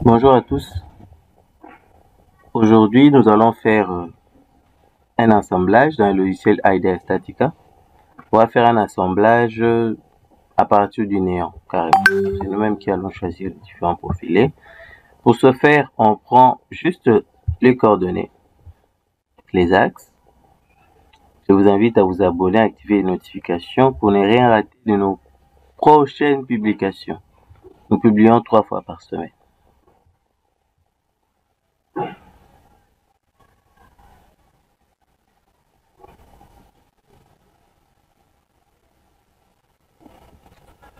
Bonjour à tous. Aujourd'hui, nous allons faire un assemblage dans le logiciel IDEA Statica. On va faire un assemblage à partir du néant, carrément. C'est nous-mêmes qui allons choisir les différents profilés. Pour ce faire, on prend juste les coordonnées, les axes. Je vous invite à vous abonner, à activer les notifications pour ne rien rater de nos prochaines publications. Nous publions 3 fois par semaine.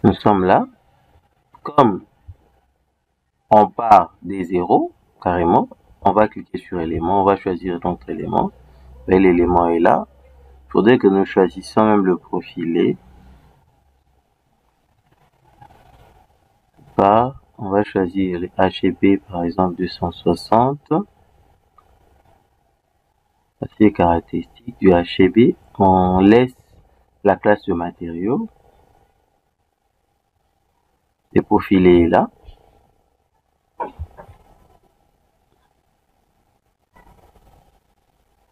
Nous sommes là. Comme on part des zéros, carrément, on va cliquer sur élément, on va choisir notre élément. Et l'élément est là. Il faudrait que nous choisissions même le profilé. On va choisir les HB par exemple 260. Voici les caractéristiques du HB. On laisse la classe de matériaux. Le profilé est là.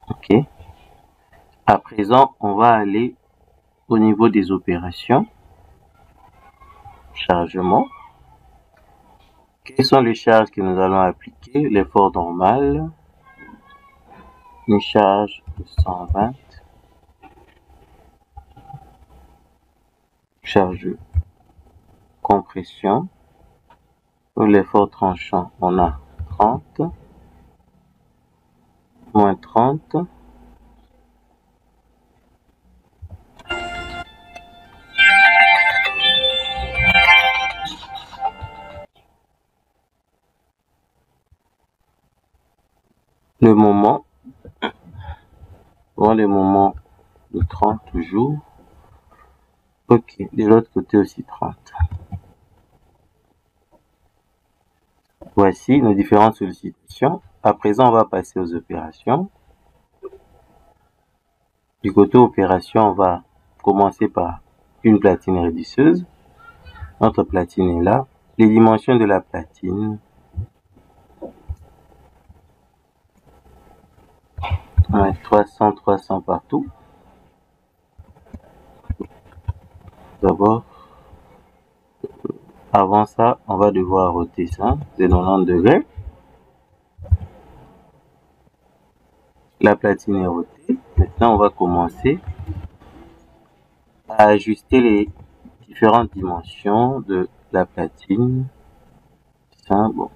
OK. À présent, on va aller au niveau des opérations. Chargement. Quelles sont les charges que nous allons appliquer? L'effort normal. Une charge de 120. Charge de compression. Pour l'effort tranchant, on a 30. Moins 30. Le moment. Bon, le moment de 30 toujours. OK. De l'autre côté aussi 30. Voici nos différentes sollicitations. À présent, on va passer aux opérations. Du côté opération, on va commencer par une platine réduceuse. Notre platine est là. Les dimensions de la platine. On va mettre 300, 300 partout. D'abord, avant ça, on va devoir roter ça de 90 degrés. La platine est rotée. Maintenant, on va commencer à ajuster les différentes dimensions de la platine. Ça, bon,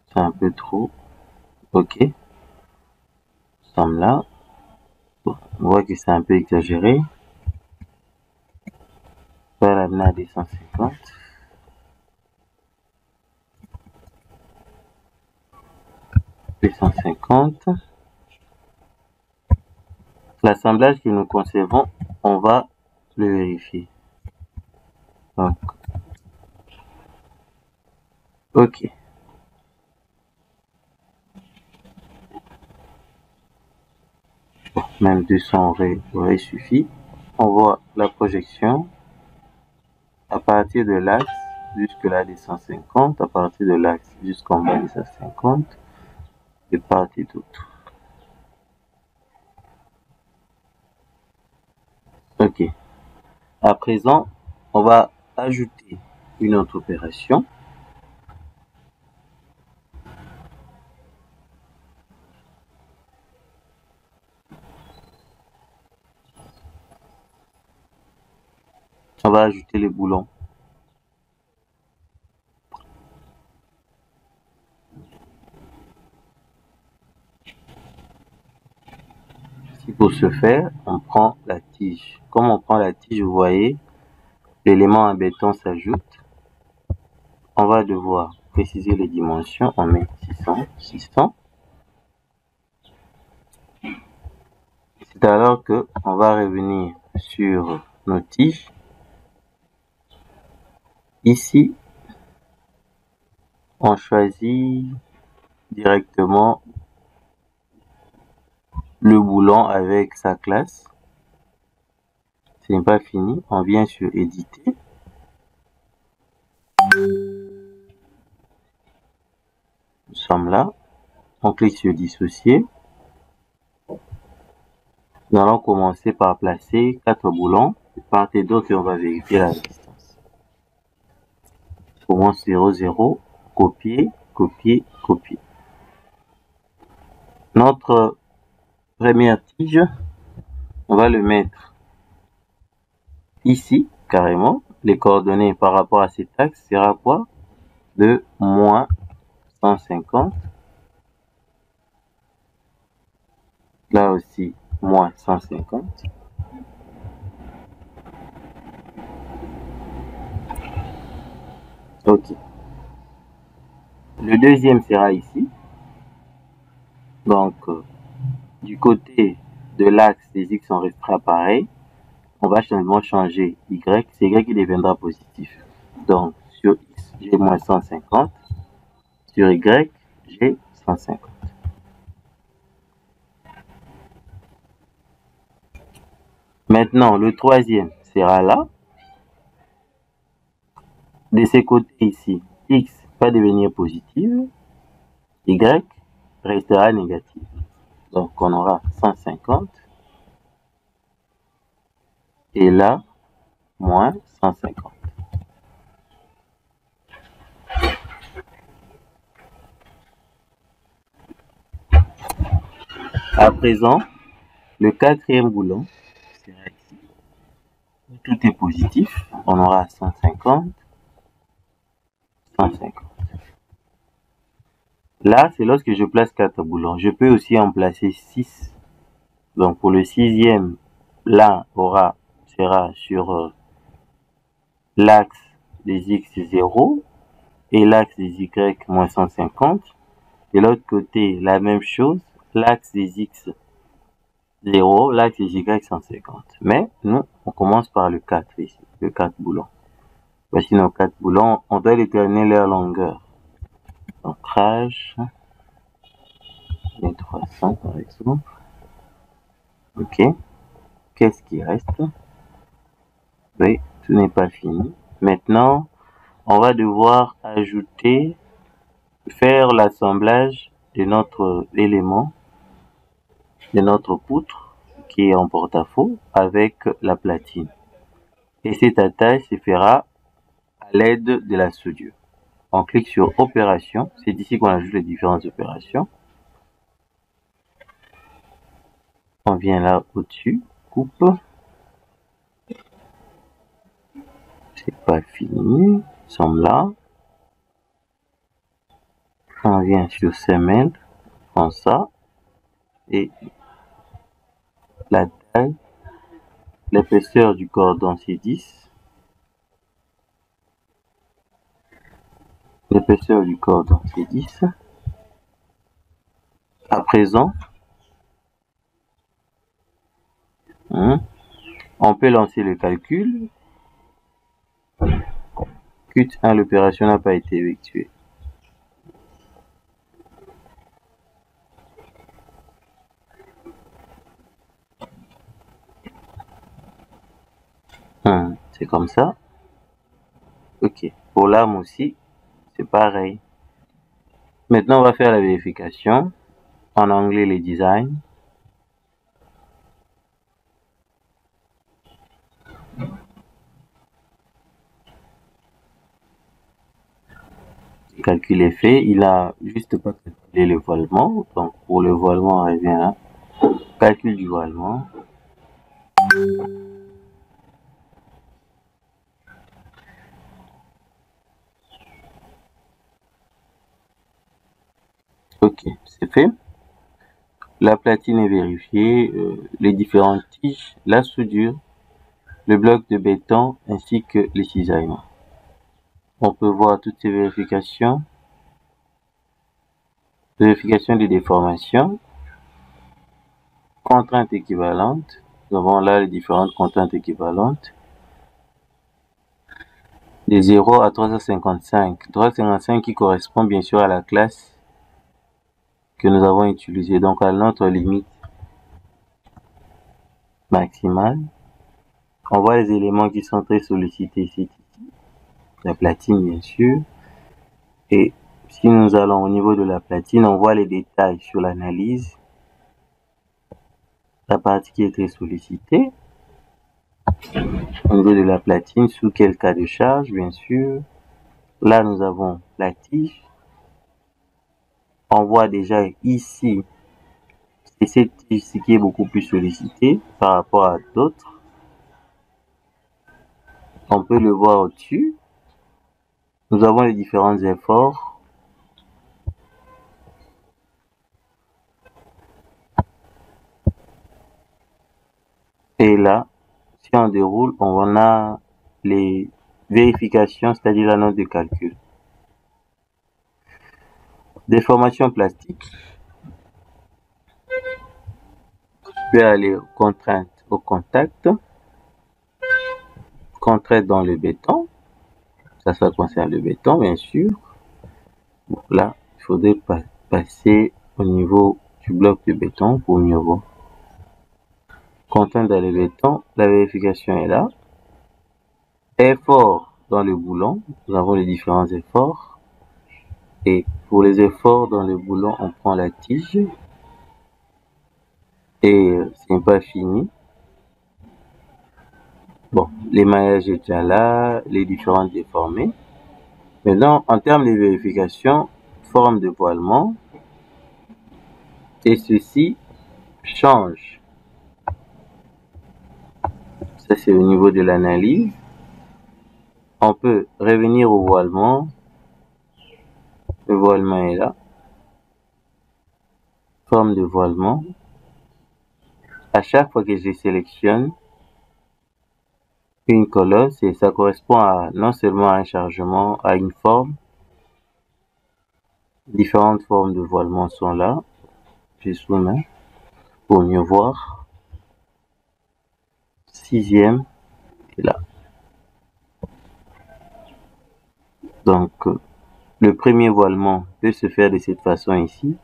c'est un peu trop. OK. Nous sommes là. Bon, on voit que c'est un peu exagéré. On va l'amener à 250. L'assemblage que nous concevons, on va le vérifier. Donc, OK. Bon, même 200 aurait suffi. On voit la projection à partir de l'axe jusque là des 150, à partir de l'axe jusqu'en bas des 150, de part et d'autre. OK. À présent, on va ajouter une autre opération. On va ajouter les boulons. Pour ce faire, on prend la tige. Comme on prend la tige, vous voyez, l'élément en béton s'ajoute. On va devoir préciser les dimensions. On met 600, 600. C'est alors que on va revenir sur nos tiges. Ici, on choisit directement le boulon avec sa classe. Ce n'est pas fini. On vient sur éditer. On clique sur dissocier. Nous allons commencer par placer 4 boulons de part et d'autre et on va vérifier la distance. Commence 0, 0, copier, copier, copier. Notre première tige, on va le mettre ici, carrément. Les coordonnées par rapport à cet axe sera quoi? De moins 150. Là aussi, moins 150. Ok. Le deuxième sera ici. Donc, du côté de l'axe, les x sont restera pareil. On va simplement changer y. C'est y qui deviendra positif. Donc, sur x, j'ai moins 150. Sur y, j'ai 150. Maintenant, le troisième sera là. De ces côtés ici, x va devenir positif, y restera négatif. Donc, on aura 150. Et là, moins 150. À présent, le quatrième boulon sera ici. Tout est positif. On aura 150. 150. Là, c'est lorsque je place 4 boulons. Je peux aussi en placer 6. Donc, pour le sixième, l'un sera sur l'axe des x 0 et l'axe des y moins 150. De l'autre côté, la même chose, l'axe des x 0, l'axe des y 150. Mais nous, on commence par le 4 ici, le 4 boulons. Voici nos 4 boulons. On doit déterminer leur longueur. Ancrage, 300 par exemple. Ok. Qu'est-ce qui reste? Oui, tout n'est pas fini. Maintenant, on va devoir faire l'assemblage de notre élément, de notre poutre qui est en porte-à-faux avec la platine. Et cet attache se fera à l'aide de la soudure. On clique sur opération. C'est ici qu'on ajoute les différentes opérations. On vient là au-dessus, coupe. C'est pas fini. Nous sommes là. On vient sur semelle, on prend ça et la taille, l'épaisseur du cordon c'est 10. L'épaisseur du cordon c'est 10. À présent, on peut lancer le calcul. Q1, l'opération n'a pas été effectuée. C'est comme ça. Ok. Pour l'arme aussi, c'est pareil. Maintenant, on va faire la vérification. En anglais, les designs. Le calcul est fait. Il a juste pas calculé le voilement. Donc, pour le voilement, on revient là. Calcul du voilement. Ok, c'est fait. La platine est vérifiée, les différentes tiges, la soudure, le bloc de béton ainsi que les cisaillements. On peut voir toutes ces vérifications. Vérification des déformations. Contraintes équivalentes. Nous avons là les différentes contraintes équivalentes. De 0 à 355. 355 qui correspond bien sûr à la classe que nous avons utilisée, donc à notre limite maximale. On voit les éléments qui sont très sollicités ici. La platine bien sûr. Et Si nous allons au niveau de la platine, on voit les détails sur l'analyse. La partie qui est très sollicitée. Au niveau de la platine, sous quel cas de charge, bien sûr. Là, nous avons la tige. On voit déjà ici, c'est cette tige-ci qui est beaucoup plus sollicitée par rapport à d'autres. On peut le voir au-dessus. Nous avons les différents efforts. Et là, si on déroule, on a les vérifications, c'est-à-dire la note de calcul. Déformation plastique. Je peux aller aux contraintes au contact. Contrainte dans le béton. Ça concerne le béton, bien sûr. Bon, là, il faudrait passer au niveau du bloc de béton pour mieux voir. Contrainte dans le béton, la vérification est là. Effort dans le boulon, nous avons les différents efforts. Et pour les efforts dans le boulon, on prend la tige. Et ce n'est pas fini. Bon, l'émaillage est déjà là, les différentes déformées. Maintenant, en termes de vérification, forme de voilement. Et ceci change. Ça, c'est au niveau de l'analyse. On peut revenir au voilement. Le voilement est là. Forme de voilement. À chaque fois que je sélectionne une colosse, et ça correspond à non seulement à un chargement, à une forme. Différentes formes de voilement sont là. Je soumets pour mieux voir. 6e est là. Donc, le premier voilement peut se faire de cette façon ici.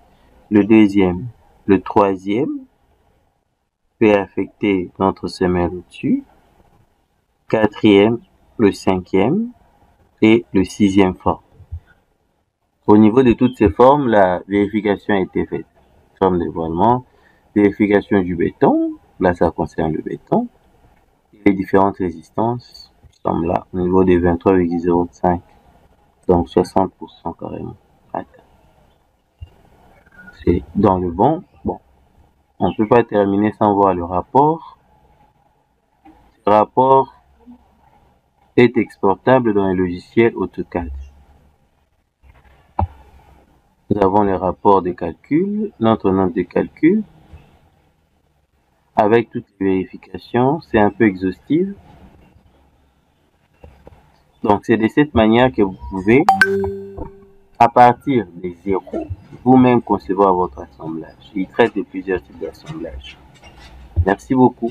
Le deuxième, le troisième peut affecter notre semelle au-dessus. Quatrième, le cinquième et le sixième forme. Au niveau de toutes ces formes, la vérification a été faite. Forme de voilement, vérification du béton, là ça concerne le béton. Et les différentes résistances sont là, au niveau des 23,05, donc 60% carrément. C'est dans le bon. Bon, on ne peut pas terminer sans voir le rapport. Ce rapport est exportable dans le logiciel AutoCAD. Nous avons les rapports de calcul, notre note de calcul, avec toutes les vérifications. C'est un peu exhaustif. Donc, c'est de cette manière que vous pouvez, à partir des zéros, vous-même concevoir votre assemblage. Il traite de plusieurs types d'assemblage. Merci beaucoup.